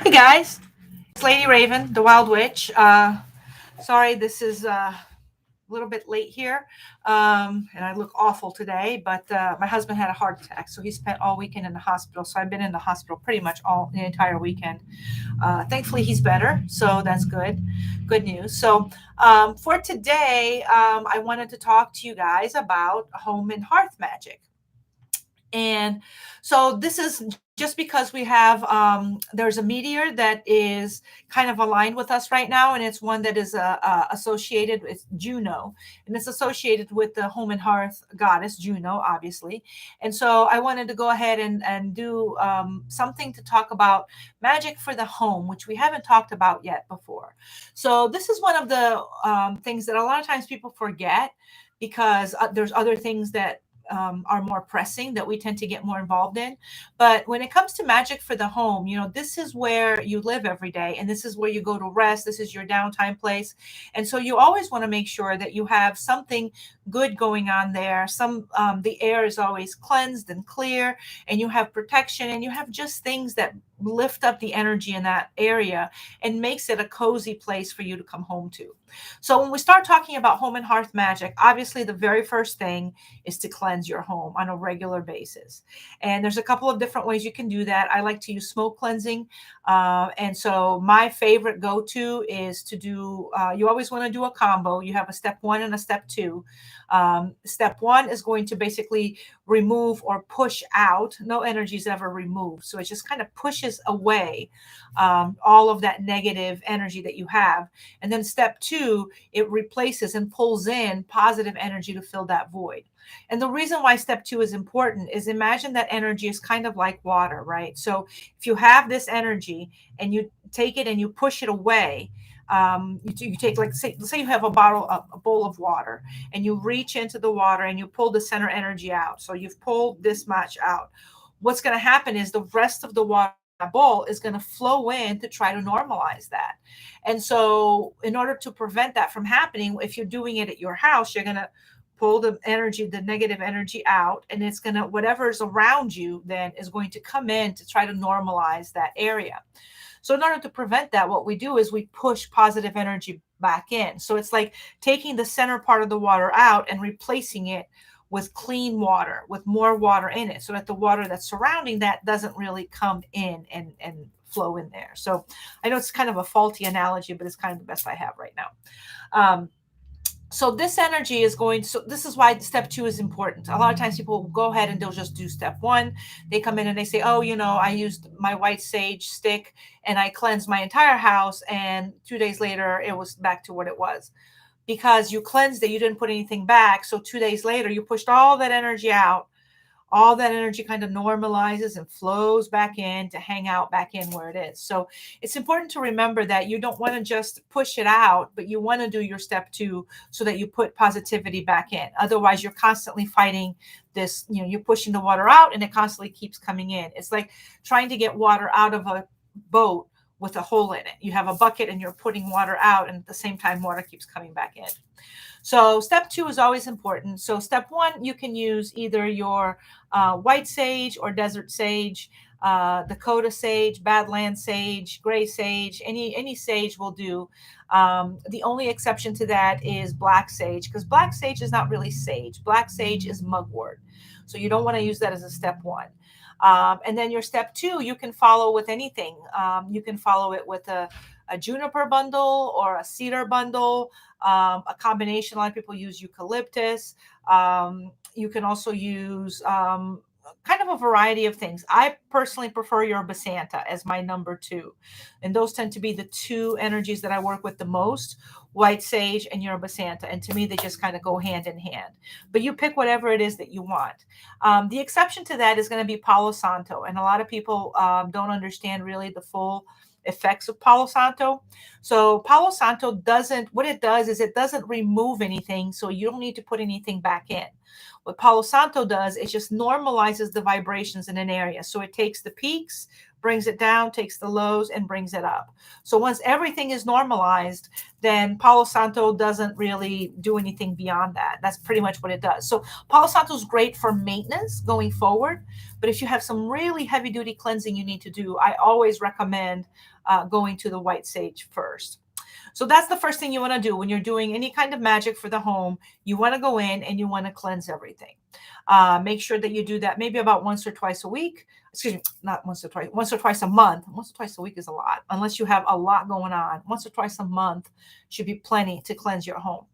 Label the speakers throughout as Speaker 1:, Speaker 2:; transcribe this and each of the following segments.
Speaker 1: Hey guys, it's Lady Raven, the Wild Witch. Sorry, this is a little bit late here, and I look awful today. But my husband had a heart attack, so he spent all weekend in the hospital. So I've been in the hospital pretty much all the entire weekend. Thankfully, he's better, so that's good. Good news. So for today, I wanted to talk to you guys about home and hearth magic. And so this is just because we have there's a meteor that is kind of aligned with us right now, and it's one that is associated with Juno, and it's associated with the home and hearth goddess Juno, obviously. And so I wanted to go ahead and do something to talk about magic for the home, which we haven't talked about yet before. So this is one of the things that a lot of times people forget because there's other things that are more pressing that we tend to get more involved in. But when it comes to magic for the home, this is where you live every day and this is where you go to rest. This is your downtime place. And so you always want to make sure that you have something good going on there. The air is always cleansed and clear, and you have protection, and you have just things that lift up the energy in that area and makes it a cozy place for you to come home to. So when we start talking about home and hearth magic, obviously the very first thing is to cleanse your home on a regular basis. And there's a couple of different ways you can do that. I like to use smoke cleansing. And so my favorite go-to is to do, you always want to do a combo. You have a step one and a step two. Step one is going to basically remove or push out. No energy is ever removed. So it just kind of pushes away all of that negative energy that you have. And then step two, it replaces and pulls in positive energy to fill that void. And the reason why step two is important is imagine that energy is kind of like water, right? So if you have this energy and you take it and you push it away, you take, like, say you have a bowl of water, and you reach into the water and you pull the center energy out. So you've pulled this much out. What's going to happen is the rest of the water bowl is going to flow in to try to normalize that. And so in order to prevent that from happening, if you're doing it at your house, you're going to pull the energy, the negative energy out, and it's going to, whatever's around you then is going to come in to try to normalize that area. So in order to prevent that, what we do is we push positive energy back in. So it's like taking the center part of the water out and replacing it with clean water, with more water in it, so that the water that's surrounding that doesn't really come in and flow in there. So I know it's kind of a faulty analogy, but it's kind of the best I have right now. So this energy is going, so this is why step two is important. A lot of times people will go ahead and they'll just do step one. They come in and they say, oh, I used my white sage stick and I cleansed my entire house, and 2 days later it was back to what it was. Because you cleansed it, you didn't put anything back. So 2 days later, you pushed all that energy out. All that energy kind of normalizes and flows back in to hang out back in where it is. So it's important to remember that you don't want to just push it out, but you want to do your step two so that you put positivity back in. Otherwise, you're constantly fighting this, you're pushing the water out and it constantly keeps coming in. It's like trying to get water out of a boat with a hole in it. You have a bucket and you're putting water out, and at the same time, water keeps coming back in. So step two is always important. So step one, you can use either your white sage or desert sage, Dakota sage, Badlands sage, gray sage, any sage will do. The only exception to that is black sage, because black sage is not really sage. Black sage is mugwort. So you don't want to use that as a step one. And then your step two, you can follow with anything. You can follow it with a juniper bundle or a cedar bundle, a combination. A lot of people use eucalyptus. You can also use kind of a variety of things. I personally prefer Yerba Santa as my number two. And those tend to be the two energies that I work with the most, white sage and Yerba Santa. And to me, they just kind of go hand in hand. But you pick whatever it is that you want. The exception to that is going to be Palo Santo. And a lot of people don't understand really the full effects of Palo Santo. So Palo Santo what it does is it doesn't remove anything. So you don't need to put anything back in. What Palo Santo does is just normalizes the vibrations in an area. So it takes the peaks, brings it down, takes the lows, and brings it up. So once everything is normalized, then Palo Santo doesn't really do anything beyond that. That's pretty much what it does. So Palo Santo is great for maintenance going forward. But if you have some really heavy duty cleansing you need to do, I always recommend going to the white sage first. So that's the first thing you want to do when you're doing any kind of magic for the home. You want to go in and you want to cleanse everything. Make sure that you do that maybe about once or twice a week. Excuse me, not once or twice a month. Once or twice a week is a lot, unless you have a lot going on. Once or twice a month should be plenty to cleanse your home.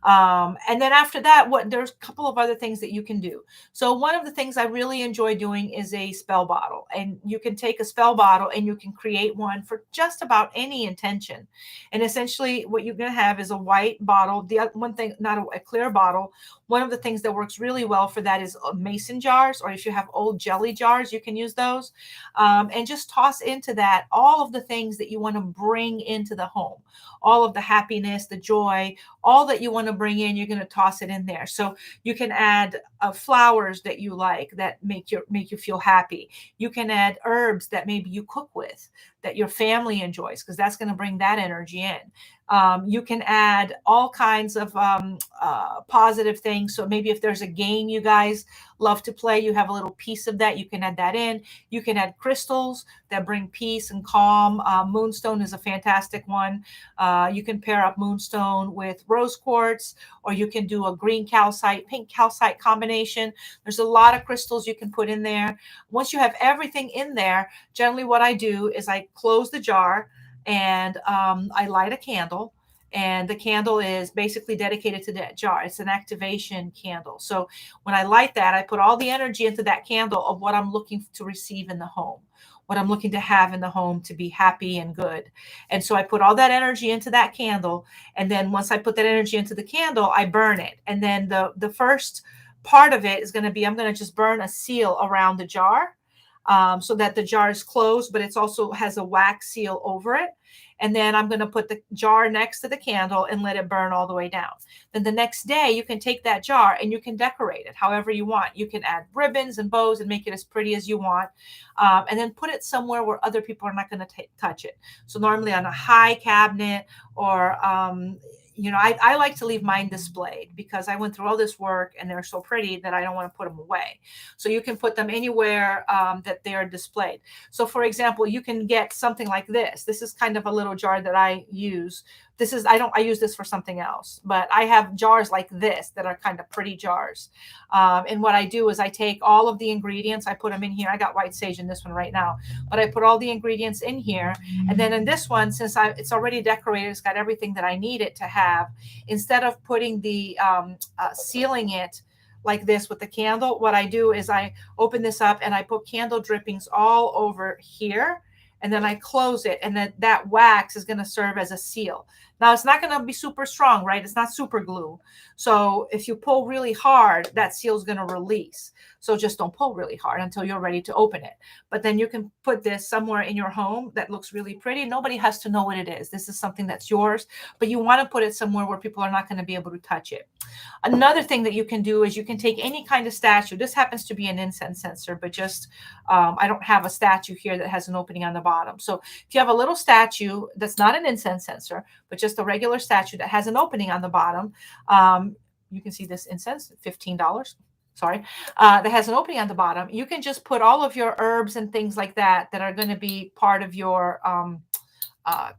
Speaker 1: And then after that, there's a couple of other things that you can do. So one of the things I really enjoy doing is a spell bottle. And you can take a spell bottle and you can create one for just about any intention. And essentially what you're going to have is a white bottle. The other one thing, not a clear bottle. One of the things that works really well for that is mason jars, or if you have old jelly jars, you can use those. And just toss into that all of the things that you want to bring into the home, all of the happiness, the joy, all that you want to bring in, you're going to toss it in there. So you can add flowers that you like that make you feel happy. You can add herbs that maybe you cook with that your family enjoys, because that's going to bring that energy in. You can add all kinds of positive things. So maybe if there's a game you guys love to play, you have a little piece of that, you can add that in. You can add crystals that bring peace and calm. Moonstone is a fantastic one. You can pair up moonstone with rose quartz, or you can do a green calcite, pink calcite combination. There's a lot of crystals you can put in there. Once you have everything in there, generally what I do is I close the jar and I light a candle. And the candle is basically dedicated to that jar. It's an activation candle. So when I light that, I put all the energy into that candle of what I'm looking to receive in the home, what I'm looking to have in the home to be happy and good. And so I put all that energy into that candle. And then once I put that energy into the candle, I burn it. And then the first part of it is going to be, I'm going to just burn a seal around the jar. So that the jar is closed, but it also has a wax seal over it. And then I'm going to put the jar next to the candle and let it burn all the way down. Then the next day, you can take that jar and you can decorate it however you want. You can add ribbons and bows and make it as pretty as you want. And then put it somewhere where other people are not going to touch it. So normally on a high cabinet, or I like to leave mine displayed, because I went through all this work and they're so pretty that I don't want to put them away. So you can put them anywhere that they are displayed. So for example, you can get something like this. This is kind of a little jar that I use. I use this for something else, but I have jars like this that are kind of pretty jars. And what I do is I take all of the ingredients, I put them in here. I got white sage in this one right now, but I put all the ingredients in here. And then in this one, since it's already decorated, it's got everything that I need it to have. Instead of putting the sealing it like this with the candle, what I do is I open this up and I put candle drippings all over here. And then I close it, and then that wax is going to serve as a seal. Now, it's not going to be super strong, right? It's not super glue. So if you pull really hard, that seal is going to release. So just don't pull really hard until you're ready to open it. But then you can put this somewhere in your home that looks really pretty. Nobody has to know what it is. This is something that's yours, but you want to put it somewhere where people are not going to be able to touch it. Another thing that you can do is you can take any kind of statue. This happens to be an incense censer, but just I don't have a statue here that has an opening on the bottom. So if you have a little statue that's not an incense censer, but just a regular statue that has an opening on the bottom, you can see this incense, $15. Sorry, that has an opening on the bottom. You can just put all of your herbs and things like that are going to be part of your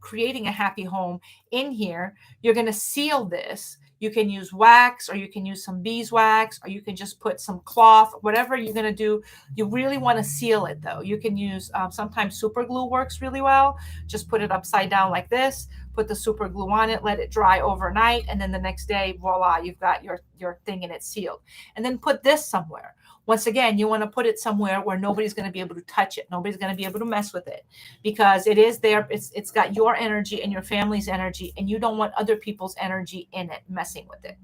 Speaker 1: creating a happy home in here. You're going to seal this. You can use wax, or you can use some beeswax, or you can just put some cloth, whatever you're going to do. You really want to seal it though. You can use, sometimes super glue works really well. Just put it upside down like this, put the super glue on it, let it dry overnight. And then the next day, voila, you've got your thing and it's sealed. And then put this somewhere. Once again, you want to put it somewhere where nobody's going to be able to touch it. Nobody's going to be able to mess with it, because it is there. It's got your energy and your family's energy, and you don't want other people's energy in it, messing with it.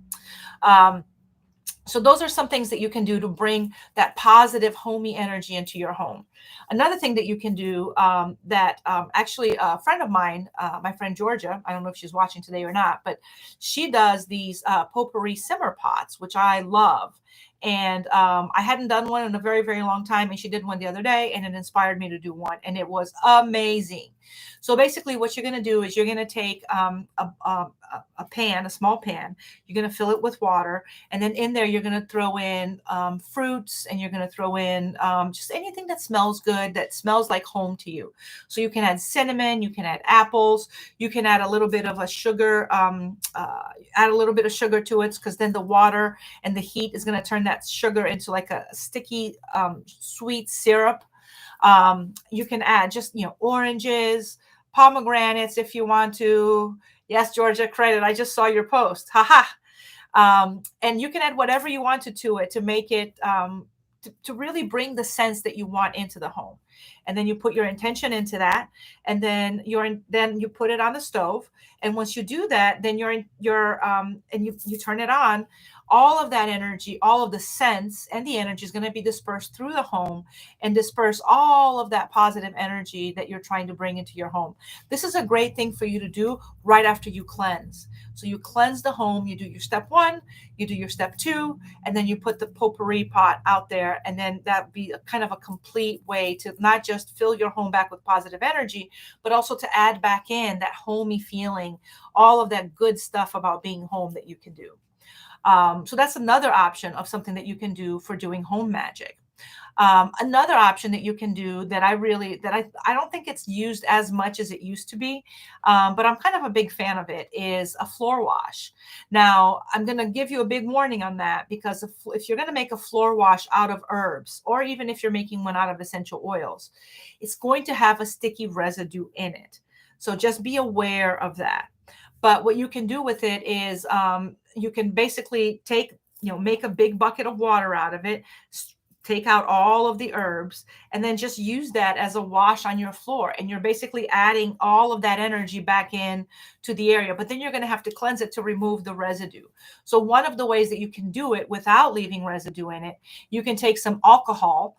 Speaker 1: So those are some things that you can do to bring that positive, homey energy into your home. Another thing that you can do actually a friend of mine, my friend Georgia, I don't know if she's watching today or not, but she does these potpourri simmer pots, which I love. And I hadn't done one in a very, very long time. And she did one the other day, and it inspired me to do one. And it was amazing. So basically, what you're going to do is you're going to take a pan, a small pan. You're going to fill it with water. And then in there, you're going to throw in fruits, and you're going to throw in just anything that smells good, that smells like home to you. So you can add cinnamon, you can add apples, you can add a little bit of a sugar, add a little bit of sugar to it, because then the water and the heat is going to turn that sugar into like a sticky, sweet syrup. You can add just, oranges, pomegranates if you want to. Yes, Georgia, credit. I just saw your post. Haha. And you can add whatever you wanted to it to make it, to really bring the sense that you want into the home. And then you put your intention into that, and then then you put it on the stove. And once you do that, then and you turn it on. All of that energy, all of the sense and the energy is going to be dispersed through the home, and disperse all of that positive energy that you're trying to bring into your home. This is a great thing for you to do right after you cleanse. So you cleanse the home, you do your step 1, you do your step 2, and then you put the potpourri pot out there. And then that be a kind of a complete way to not just fill your home back with positive energy, but also to add back in that homey feeling, all of that good stuff about being home that you can do. So that's another option of something that you can do for doing home magic. Another option that you can do that I don't think it's used as much as it used to be, but I'm kind of a big fan of it, is a floor wash. Now, I'm going to give you a big warning on that, because if you're going to make a floor wash out of herbs, or even if you're making one out of essential oils, it's going to have a sticky residue in it. So just be aware of that. But what you can do with it is, you can basically make a big bucket of water out of it, take out all of the herbs, and then just use that as a wash on your floor. And you're basically adding all of that energy back in to the area, but then you're going to have to cleanse it to remove the residue. So one of the ways that you can do it without leaving residue in it, you can take some alcohol,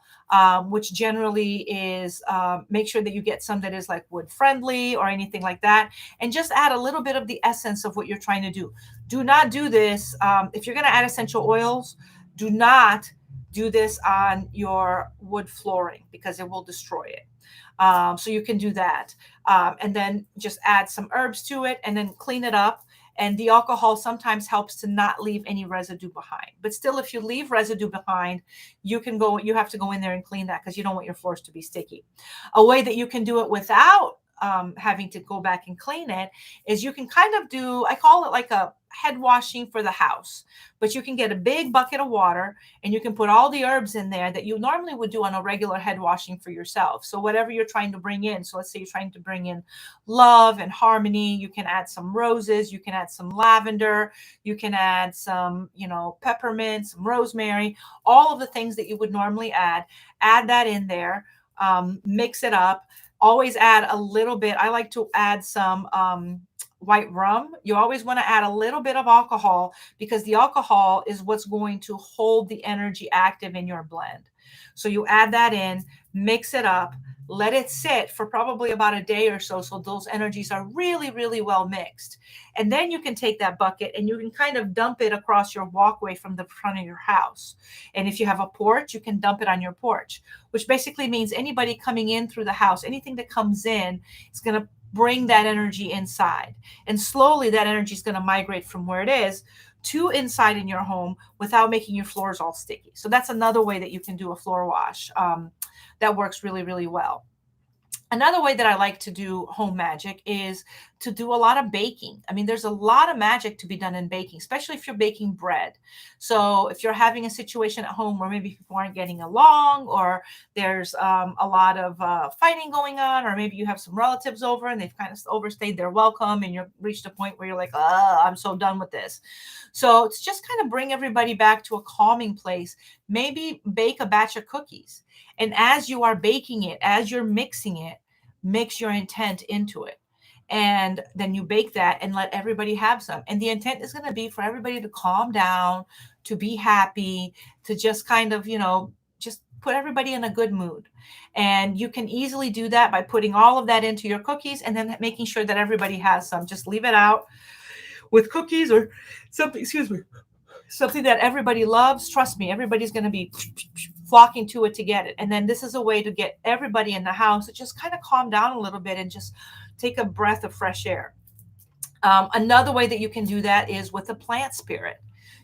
Speaker 1: which generally is, make sure that you get some that is like wood friendly or anything like that, and just add a little bit of the essence of what you're trying to do. Do not do this. If you're going to add essential oils, do not do this on your wood flooring, because it will destroy it. So you can do that. And then just add some herbs to it, and then clean it up. And the alcohol sometimes helps to not leave any residue behind. But still, if you leave residue behind, you have to go in there and clean that, because you don't want your floors to be sticky. A way that you can do it without having to go back and clean it is, you can kind of do, I call it like a head washing for the house. But you can get a big bucket of water, and you can put all the herbs in there that you normally would do on a regular head washing for yourself. So whatever you're trying to bring in, so let's say you're trying to bring in love and harmony, you can add some roses, you can add some lavender, you can add some, peppermint, some rosemary, all of the things that you would normally add that in there, mix it up. Always add a little bit. I like to add some white rum. You always want to add a little bit of alcohol, because the alcohol is what's going to hold the energy active in your blend. So you add that in, mix it up, let it sit for probably about a day or so those energies are really, really well mixed. And then you can take that bucket and you can kind of dump it across your walkway from the front of your house. And if you have a porch, you can dump it on your porch, which basically means anybody coming in through the house, anything that comes in, is going to bring that energy inside. And slowly that energy is going to migrate from where it is to inside in your home without making your floors all sticky. So that's another way that you can do a floor wash. That works really, really well. Another way that I like to do home magic is to do a lot of baking. I mean, there's a lot of magic to be done in baking, especially if you're baking bread. So if you're having a situation at home where maybe people aren't getting along, or there's a lot of fighting going on, or maybe you have some relatives over and they've kind of overstayed their welcome, and you've reached a point where you're like, I'm so done with this. So it's just kind of bring everybody back to a calming place. Maybe bake a batch of cookies. And as you are baking it, as you're mixing it, mix your intent into it. And then you bake that and let everybody have some. And the intent is going to be for everybody to calm down, to be happy, to just kind of, just put everybody in a good mood. And you can easily do that by putting all of that into your cookies and then making sure that everybody has some. Just leave it out with cookies or something, excuse me, something that everybody loves, trust me, everybody's going to be flocking to it to get it. And then this is a way to get everybody in the house to just kind of calm down a little bit and just take a breath of fresh air. Another way that you can do that is with a plant spirit.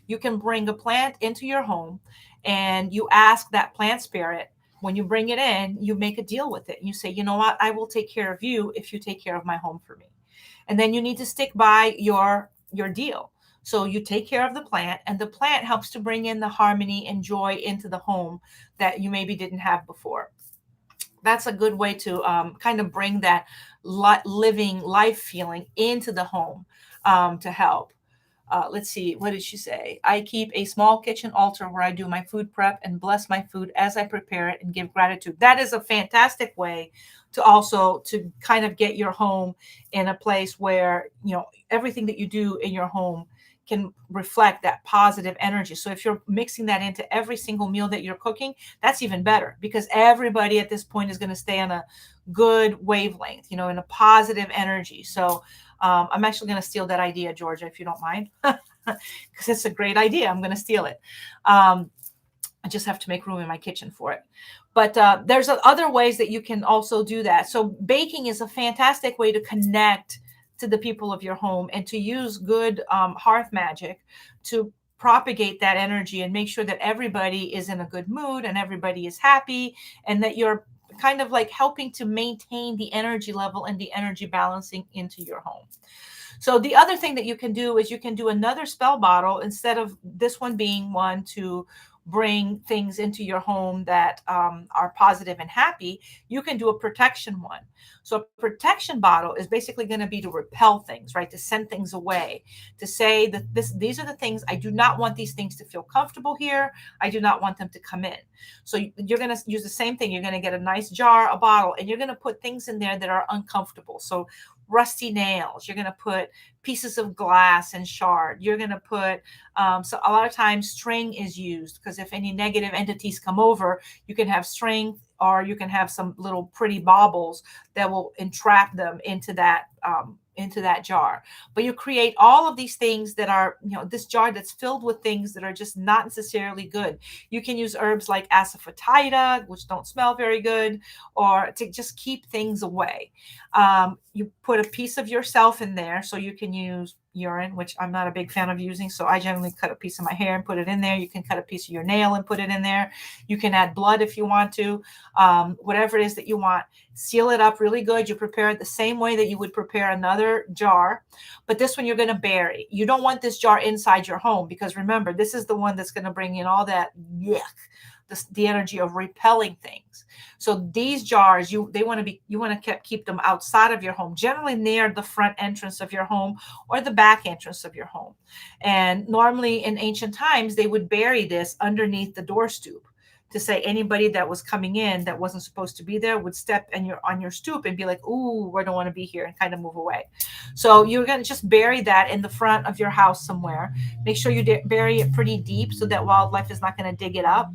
Speaker 1: You can bring a plant into your home and you ask that plant spirit, when you bring it in, you make a deal with it. You say, you know what, I will take care of you if you take care of my home for me. And then you need to stick by your deal. So you take care of the plant, and the plant helps to bring in the harmony and joy into the home that you maybe didn't have before. That's a good way to kind of bring that living life feeling into the home to help. Let's see, what did she say? I keep a small kitchen altar where I do my food prep and bless my food as I prepare it and give gratitude. That is a fantastic way to also to kind of get your home in a place where, you know, everything that you do in your home can reflect that positive energy. So if you're mixing that into every single meal that you're cooking, that's even better, because everybody at this point is going to stay on a good wavelength, you know, in a positive energy. So I'm actually going to steal that idea, Georgia, if you don't mind, because it's a great idea. I'm going to steal it. I just have to make room in my kitchen for it. But there's other ways that you can also do that. So baking is a fantastic way to connect to the people of your home and to use good hearth magic to propagate that energy and make sure that everybody is in a good mood and everybody is happy, and that you're kind of like helping to maintain the energy level and the energy balancing into your home. So the other thing that you can do is you can do another spell bottle, instead of this one being one to bring things into your home that are positive and happy. You can do a protection one. So a protection bottle is basically going to be to repel things, right? To send things away, to say that these are the things, I do not want these things to feel comfortable here. I do not want them to come in. So you're going to use the same thing. You're going to get a nice jar, a bottle, and you're going to put things in there that are uncomfortable. So rusty nails, you're going to put pieces of glass and shard, you're going to put so a lot of times string is used, because if any negative entities come over, you can have string, or you can have some little pretty baubles that will entrap them into that jar. But you create all of these things that are, you know, this jar that's filled with things that are just not necessarily good. You can use herbs like asafoetida, which don't smell very good, or to just keep things away. You put a piece of yourself in there, so you can use urine, which I'm not a big fan of using. So I generally cut a piece of my hair and put it in there. You can cut a piece of your nail and put it in there. You can add blood if you want to, whatever it is that you want. Seal it up really good. You prepare it the same way that you would prepare another jar, but this one you're going to bury. You don't want this jar inside your home, because remember, this is the one that's going to bring in all that yuck, the energy of repelling things. So these jars, you want to keep them outside of your home, generally near the front entrance of your home or the back entrance of your home. And normally in ancient times, they would bury this underneath the door stoop, to say anybody that was coming in that wasn't supposed to be there would step on your stoop and be like, ooh, I don't want to be here, and kind of move away. So you're going to just bury that in the front of your house somewhere. Make sure you bury it pretty deep so that wildlife is not going to dig it up.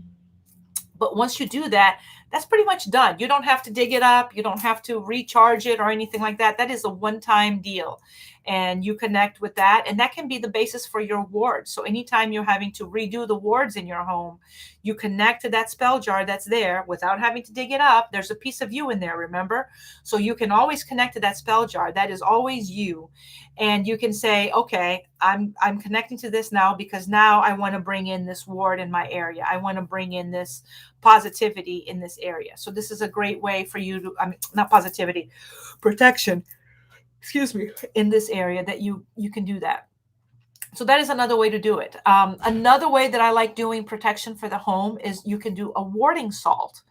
Speaker 1: But once you do that, that's pretty much done. You don't have to dig it up. You don't have to recharge it or anything like that. That is a one-time deal. And you connect with that. And that can be the basis for your wards. So anytime you're having to redo the wards in your home, you connect to that spell jar that's there without having to dig it up. There's a piece of you in there, remember? So you can always connect to that spell jar. That is always you. And you can say, okay, I'm connecting to this now, because now I want to bring in this ward in my area. I want to bring in this positivity in this area. So this is a great way for you to, not positivity, protection, excuse me, in this area, that you can do that. So that is another way to do it. Another way that I like doing protection for the home is you can do a warding salt.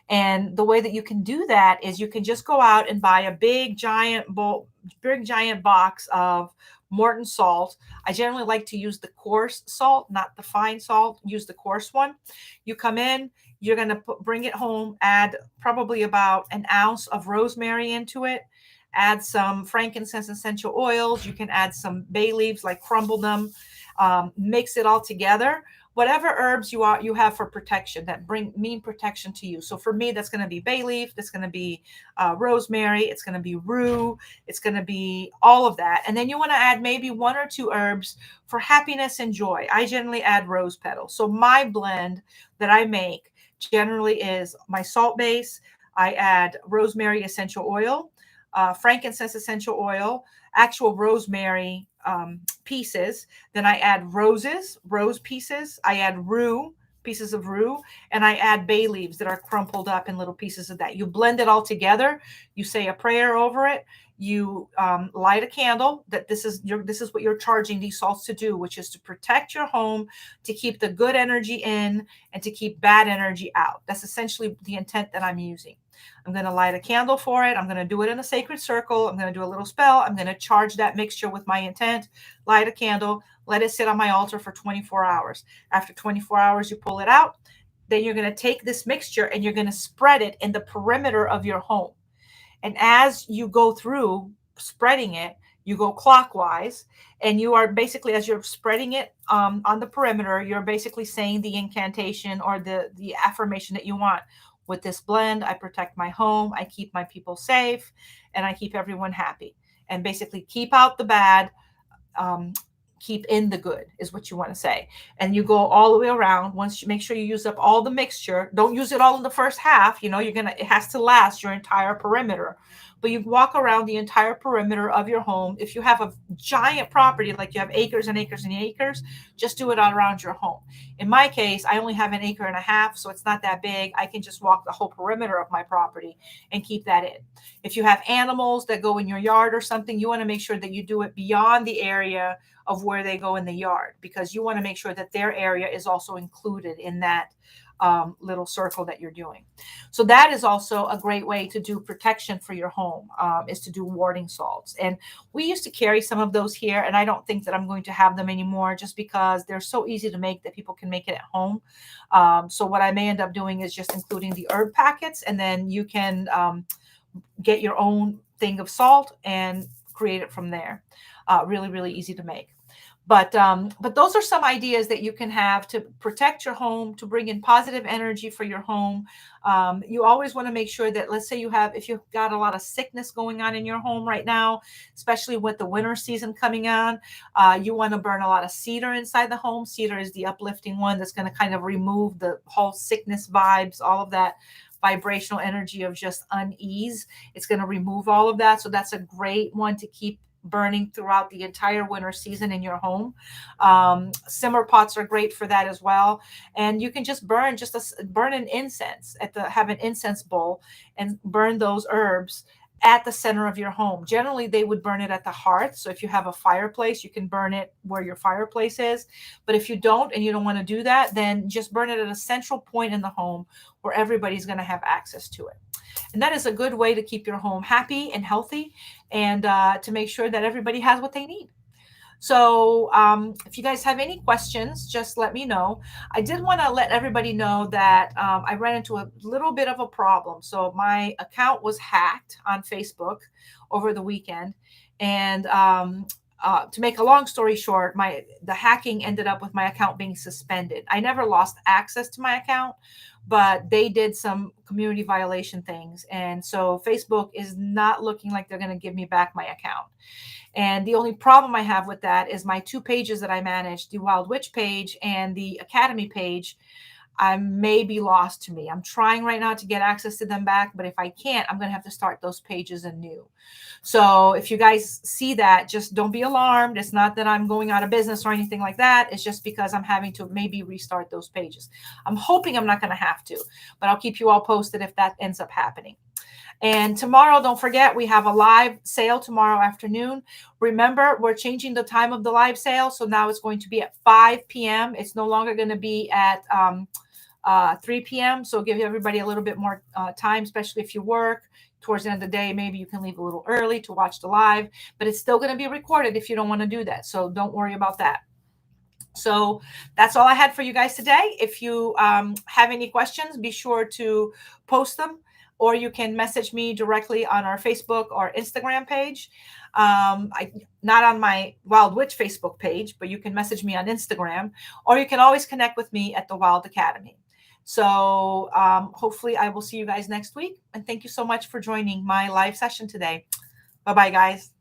Speaker 1: And the way that you can do that is you can just go out and buy a big giant box of Morton salt. I generally like to use the coarse salt, not the fine salt. Use the coarse one. You come in, you're going to bring it home, add probably about an ounce of rosemary into it. Add some frankincense essential oils. You can add some bay leaves, like crumble them, mix it all together. whatever herbs you have for protection that mean protection to you. So for me, that's going to be bay leaf, that's going to be rosemary, it's going to be rue, it's going to be all of that. And then you want to add maybe 1 or 2 herbs for happiness and joy. I generally add rose petals. So my blend that I make generally is my salt base. I add rosemary essential oil, frankincense essential oil, actual rosemary pieces. Then I add rose pieces. I add pieces of rue, and I add bay leaves that are crumpled up in little pieces of that. You blend it all together. You say a prayer over it. You light a candle. This is what you're charging these salts to do, which is to protect your home, to keep the good energy in, and to keep bad energy out. That's essentially the intent that I'm using. I'm going to light a candle for it. I'm going to do it in a sacred circle. I'm going to do a little spell. I'm going to charge that mixture with my intent, light a candle, let it sit on my altar for 24 hours. After 24 hours, you pull it out. Then you're going to take this mixture and you're going to spread it in the perimeter of your home. And as you go through spreading it, you go clockwise, and you are basically, as you're spreading it on the perimeter, you're basically saying the incantation or the affirmation that you want. With this blend, I protect my home, I keep my people safe, and I keep everyone happy. And basically keep out the bad, keep in the good is what you want to say. And you go all the way around. Once you make sure you use up all the mixture, don't use it all in the first half. It has to last your entire perimeter. But you walk around the entire perimeter of your home. If you have a giant property, like you have acres and acres and acres, just do it all around your home. In my case, I only have 1.5 acres, so it's not that big. I can just walk the whole perimeter of my property and keep that in. If you have animals that go in your yard or something, you want to make sure that you do it beyond the area of where they go in the yard, because you want to make sure that their area is also included in that little circle that you're doing. So that is also a great way to do protection for your home, is to do warding salts. And we used to carry some of those here, and I don't think that I'm going to have them anymore, just because they're so easy to make that people can make it at home. So what I may end up doing is just including the herb packets, and then you can get your own thing of salt and create it from there. Really, really easy to make. But those are some ideas that you can have to protect your home, to bring in positive energy for your home. You always want to make sure that, let's say if you've got a lot of sickness going on in your home right now, especially with the winter season coming on, you want to burn a lot of cedar inside the home. Cedar is the uplifting one that's going to kind of remove the whole sickness vibes, all of that vibrational energy of just unease. It's going to remove all of that. So that's a great one to keep burning throughout the entire winter season in your home. Simmer pots are great for that as well. And you can just burn an incense have an incense bowl and burn those herbs at the center of your home. Generally, they would burn it at the hearth. So if you have a fireplace, you can burn it where your fireplace is. But if you don't, and you don't want to do that, then just burn it at a central point in the home where everybody's going to have access to it. And that is a good way to keep your home happy and healthy, and to make sure that everybody has what they need. So if you guys have any questions, just let me know. I did want to let everybody know that I ran into a little bit of a problem. So my account was hacked on Facebook over the weekend. And to make a long story short, the hacking ended up with my account being suspended. I never lost access to my account, but they did some community violation things. And so Facebook is not looking like they're going to give me back my account. And the only problem I have with that is my 2 pages that I manage, the Wyld Witch page and the Academy page, I may be lost to me. I'm trying right now to get access to them back, but if I can't, I'm going to have to start those pages anew. So if you guys see that, just don't be alarmed. It's not that I'm going out of business or anything like that. It's just because I'm having to maybe restart those pages. I'm hoping I'm not going to have to, but I'll keep you all posted if that ends up happening. And tomorrow, don't forget, we have a live sale tomorrow afternoon. Remember, we're changing the time of the live sale. So now it's going to be at 5 p.m. It's no longer going to be at 3 p.m. So give everybody a little bit more time, especially if you work towards the end of the day. Maybe you can leave a little early to watch the live, but it's still going to be recorded if you don't want to do that. So don't worry about that. So that's all I had for you guys today. If you have any questions, be sure to post them or you can message me directly on our Facebook or Instagram page. Not on my Wyld Witch Facebook page, but you can message me on Instagram, or you can always connect with me at the Wyld Academy. So hopefully I will see you guys next week. And thank you so much for joining my live session today. Bye-bye, guys.